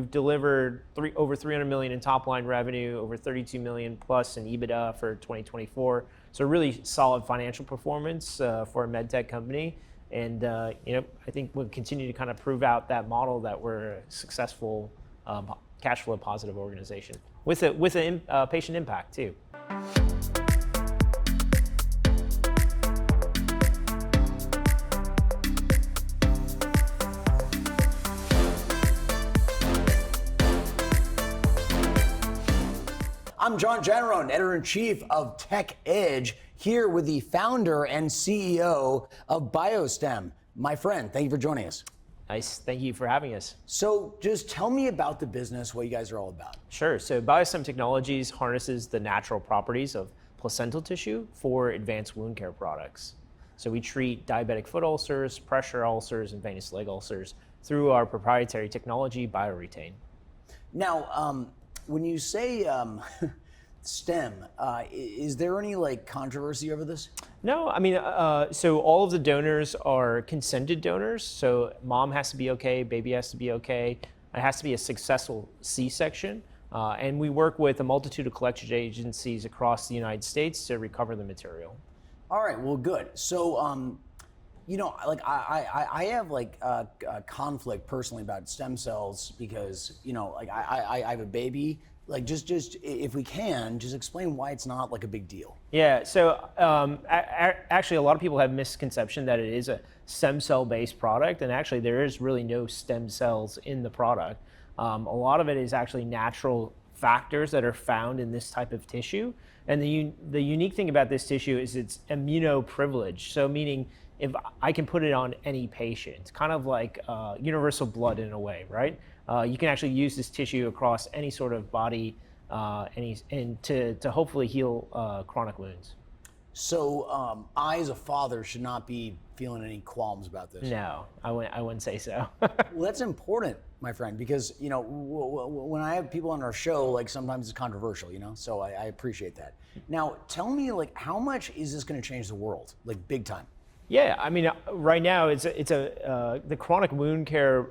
we've delivered over 300 million in top line revenue, over 32 million plus in EBITDA for 2024. So really solid financial performance for a med tech company. And I think we'll continue to kind of prove out that model that we're a successful cash flow positive organization with a patient impact too. I'm John Jannarone, Editor-in-Chief of Tech Edge, here with the founder and CEO of BioStem. My friend, thank you for joining us. Nice, thank you for having us. So just tell me about the business, what you guys are all about. Sure, so BioStem Technologies harnesses the natural properties of placental tissue for advanced wound care products. So we treat diabetic foot ulcers, pressure ulcers, and venous leg ulcers through our proprietary technology, BioRetain. Now, when you say STEM, is there any controversy over this? No, I mean, so all of the donors are consented donors. So mom has to be okay, baby has to be okay. It has to be a successful C-section. And we work with a multitude of collection agencies across the United States to recover the material. All right, well, good. So, I have a conflict personally about stem cells because, I have a baby. Just if we can, just explain why it's not a big deal. Yeah, so actually a lot of people have misconception that it is a stem cell based product, and actually there is really no stem cells in the product. A lot of it is actually natural factors that are found in this type of tissue. And the unique thing about this tissue is it's immunoprivileged. So meaning if I can put it on any patient, kind of like universal blood in a way, right? You can actually use this tissue across any sort of body and to hopefully heal chronic wounds. So I, as a father, should not be feeling any qualms about this. No, I wouldn't say so. Well, that's important, my friend, because when I have people on our show, sometimes it's controversial, so I appreciate that. Now, tell me, how much is this going to change the world, big time? Yeah, I mean, right now the chronic wound care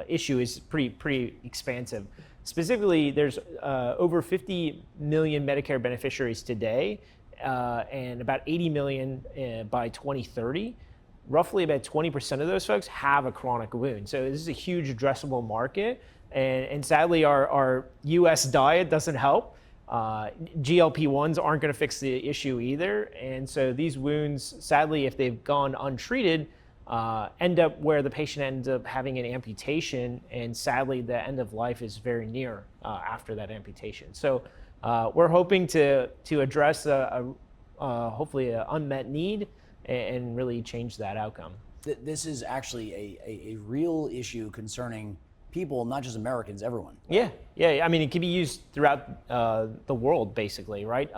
issue is pretty expansive. Specifically, there's over 50 million Medicare beneficiaries today, and about 80 million by 2030. Roughly about 20% of those folks have a chronic wound. So this is a huge addressable market, and sadly, our U.S. diet doesn't help. GLP-1s aren't going to fix the issue either, and so these wounds, sadly, if they've gone untreated, end up where the patient ends up having an amputation, and sadly, the end of life is very near after that amputation. So we're hoping to address hopefully an unmet need and really change that outcome. This is actually a real issue concerning people, not just Americans, everyone. Yeah. I mean, it can be used throughout the world, basically, right?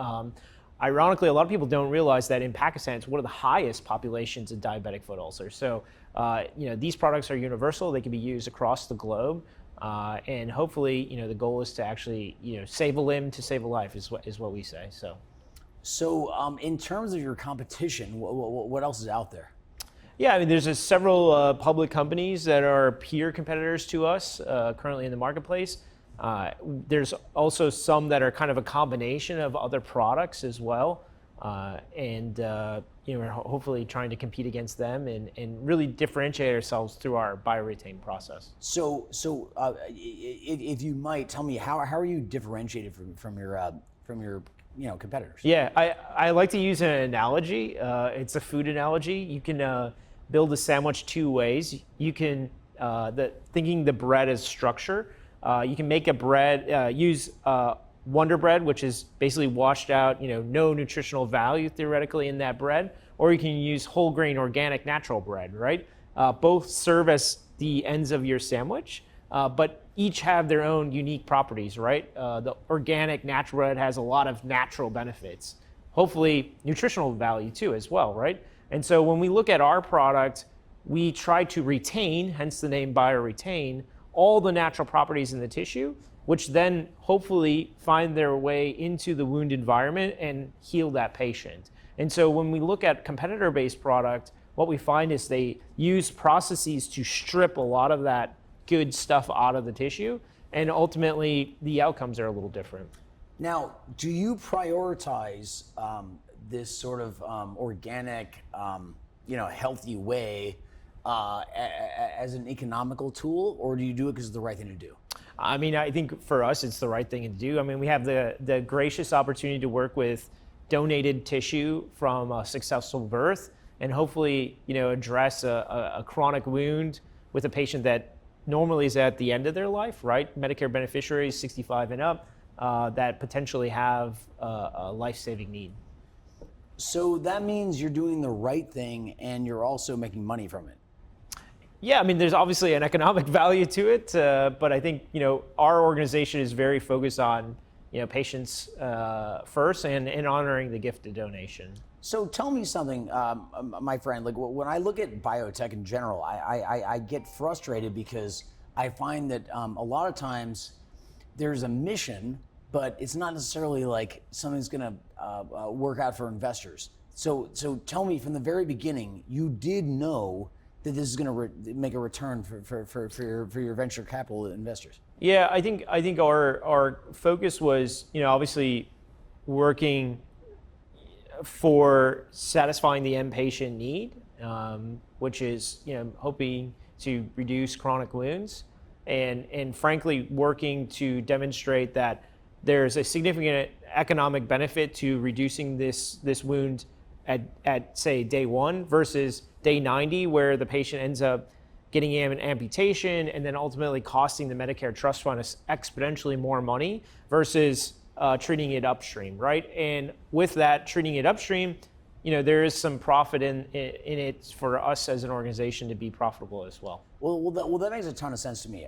Ironically, a lot of people don't realize that in Pakistan, it's one of the highest populations of diabetic foot ulcers. So, these products are universal. They can be used across the globe, and hopefully, the goal is to actually, save a limb to save a life, is what we say. So, in terms of your competition, what else is out there? Yeah, I mean, there's several public companies that are peer competitors to us currently in the marketplace. There's also some that are kind of a combination of other products as well, and we're hopefully trying to compete against them and really differentiate ourselves through our BioRetain process. So if you might tell me, how are you differentiated from your competitors? Yeah, I like to use an analogy. It's a food analogy. You can build a sandwich two ways. You can, thinking the bread as structure, you can make a bread, use Wonder Bread, which is basically washed out, no nutritional value theoretically in that bread, or you can use whole grain organic natural bread, right? Both serve as the ends of your sandwich, but each have their own unique properties, right? The organic natural bread has a lot of natural benefits, hopefully nutritional value too as well, right? And so when we look at our product, we try to retain, hence the name BioRetain, all the natural properties in the tissue, which then hopefully find their way into the wound environment and heal that patient. And so when we look at competitor-based product, what we find is they use processes to strip a lot of that good stuff out of the tissue, and ultimately the outcomes are a little different. Now, do you prioritize this sort of organic, healthy way as an economical tool, or do you do it because it's the right thing to do? I mean, I think for us, it's the right thing to do. I mean, we have the gracious opportunity to work with donated tissue from a successful birth, and hopefully, address a chronic wound with a patient that normally is at the end of their life, right? Medicare beneficiaries 65 and up that potentially have a life-saving need. So that means you're doing the right thing and you're also making money from it. Yeah, I mean, there's obviously an economic value to it, but I think, our organization is very focused on, patients first and honoring the gift of donation. So tell me something, my friend, like when I look at biotech in general, I get frustrated because I find that a lot of times there's a mission, but it's not necessarily like something's gonna work out for investors. So tell me, from the very beginning, you did know that this is gonna make a return for your venture capital investors. Yeah, I think our focus was, obviously working for satisfying the end patient need, which is, hoping to reduce chronic wounds, and frankly working to demonstrate that there's a significant economic benefit to reducing this wound at say day 1 versus day 90, where the patient ends up getting an amputation and then ultimately costing the Medicare trust fund exponentially more money versus treating it upstream, right? And with that, treating it upstream, there is some profit in it for us as an organization to be profitable as well. Well, that makes a ton of sense to me.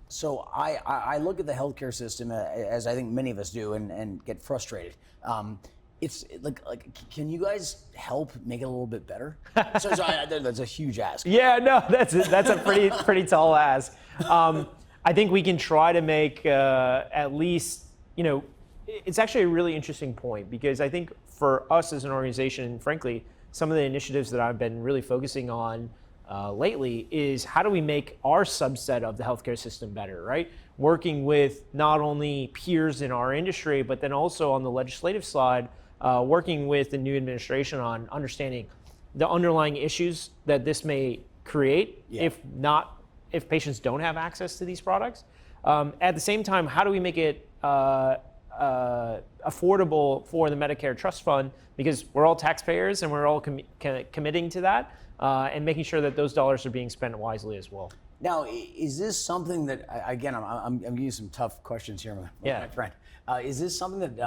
So I look at the healthcare system as I think many of us do, and get frustrated. It's like, can you guys help make it a little bit better? So that's a huge ask. Yeah, no, that's a pretty tall ask. I think we can try to make at least, it's actually a really interesting point, because I think for us as an organization, frankly, some of the initiatives that I've been really focusing on lately is how do we make our subset of the healthcare system better, right? Working with not only peers in our industry, but then also on the legislative side, working with the new administration on understanding the underlying issues that this may create if patients don't have access to these products. At the same time, how do we make it affordable for the Medicare trust fund, because we're all taxpayers and we're all committing to that, and making sure that those dollars are being spent wisely as well. Now, is this something that, again, I'm giving you some tough questions here, my friend. Is this something that,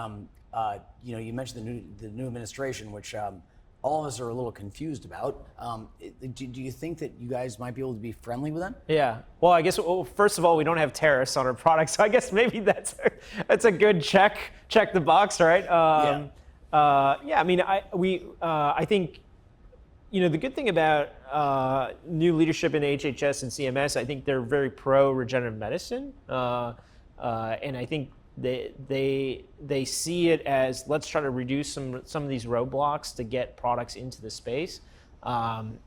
you mentioned the new administration, which all of us are a little confused about. Do you think that you guys might be able to be friendly with them? Yeah. Well, I guess, first of all, we don't have tariffs on our products, so I guess maybe that's a good check the box, right? I mean, I think, the good thing about new leadership in HHS and CMS, I think they're very pro regenerative medicine, and I think they see it as, let's try to reduce some of these roadblocks to get products into the space.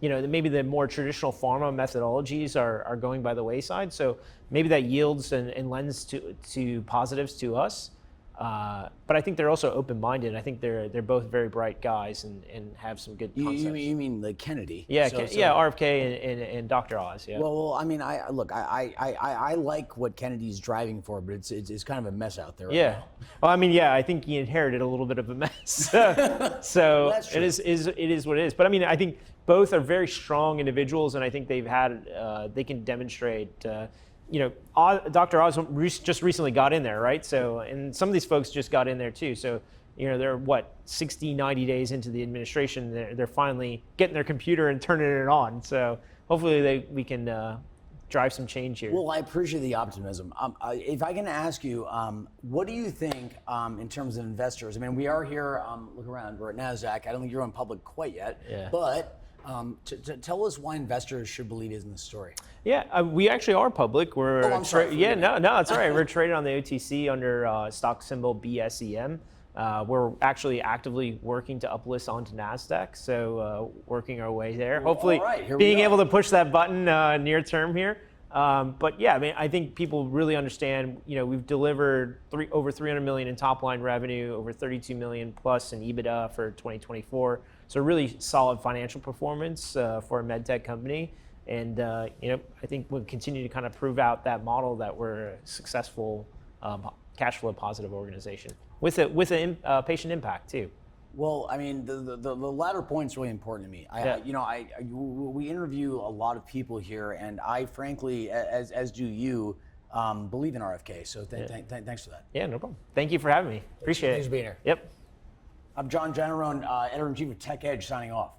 Maybe the more traditional pharma methodologies are going by the wayside, so maybe that yields and lends to positives to us. But I think they're also open-minded. I think they're both very bright guys and have some good concepts. You mean like Kennedy? Yeah, RFK and Dr. Oz. Yeah. Well, I mean, I like what Kennedy's driving for, but it's kind of a mess out there right now. Well, I mean, I think he inherited a little bit of a mess. So That's true. it is what it is. But I mean, I think both are very strong individuals, and I think they can demonstrate. Dr. Oz just recently got in there, right? So, and some of these folks just got in there too. So, they're 60, 90 days into the administration. They're finally getting their computer and turning it on. So hopefully we can drive some change here. Well, I appreciate the optimism. If I can ask you, what do you think in terms of investors? I mean, we are here, look around, we're at Nasdaq. I don't think you're on public quite yet, but tell us why investors should believe in this story. Yeah, we actually are public. We're I'm sorry. no, it's all right. We're traded on the OTC under stock symbol BSEM. We're actually actively working to uplist onto Nasdaq, so working our way there. Hopefully, being able to push that button near term here. But yeah, I mean, I think people really understand, we've delivered over 300 million in top line revenue, over 32 million plus in EBITDA for 2024. So really solid financial performance for a med tech company. And I think we'll continue to kind of prove out that model that we're a successful cash flow positive organization with a patient impact too. Well, I mean, the latter point is really important to me. We interview a lot of people here, and I frankly, as do you, believe in RFK. So thanks for that. Yeah, no problem. Thank you for having me. Appreciate it. Thanks for being here. Yep. I'm John Jannarone, Editor-in-Chief of Tech Edge, signing off.